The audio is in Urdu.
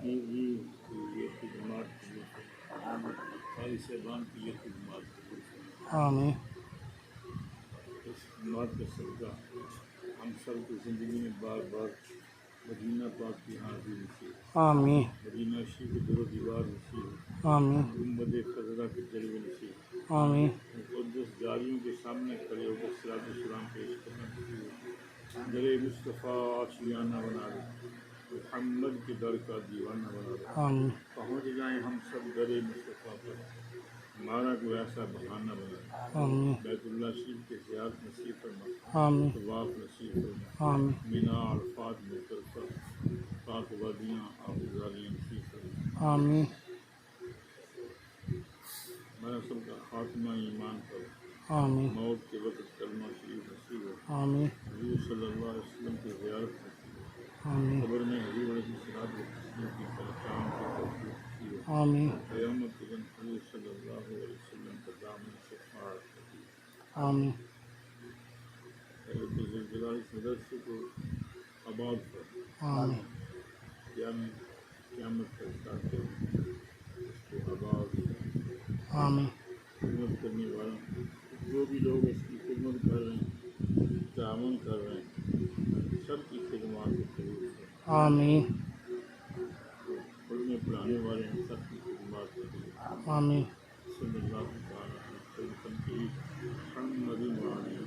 یہ خدمات قاری صاحبان کی یہ خدمات آمین اس خدمات کا صدقہ ہم سب کی زندگی میں بار بار مدینہ پاک کی حاضری نصیب، آمین مدینہ شریف کی در و دیوار نصیب، آمین گنبد خضرا کے جلوے نصیب، آمین مقدس جاریوں کے سامنے کھڑے ہو کر صلاۃ السلام پیش کرنا نصیب، در مصطفیٰ آشیانہ بنا دے، محمد کے در کا دیوانہ بنا دے، آمین پہنچ جائیں ہم سب در مصطفیٰ پر، ہمارا کوئی ایسا بہانہ بنا دے، آمین بیت اللہ شریف کے زیارت نصیب فرما، آمین طواف نصیب فرما، آمین مینا عرفات مزدلفہ پاک وادیاں آبادیاں نصیب فرما، آمین ہمارا سب کا خاتمہ ایمان پر، آمین موت کے وقت کلمہ شریف نصیب ہو، آمین حضور صلی اللہ علیہ وسلم کی زیارت نصیب ہو، آمین قبر میں حضور علیہ الصلوۃ والتسلیم کی پہچان کی توفیق نصیب ہو، آمین قیامت کے دن حضور صلی اللہ علیہ وسلم کا دامن شفاعت نصیب ہو۔ آمین اے رب ذوالجلال اس مدرسے کو آباد فرما، آمین قیامت تک تاکہ اس کو آباد فرما۔ آمین خدمت کرنے والوں جو بھی لوگ اس کی خدمت کر رہے ہیں، تعاون کر رہے ہیں، سب کی خدمات کو قبول کریں، آمین پڑھنے پڑھانے والے ہیں سب کی خدمات کو قبول کریں۔ آمین صلی اللہ تعالیٰ علیہ وسلم محمد وعلیہ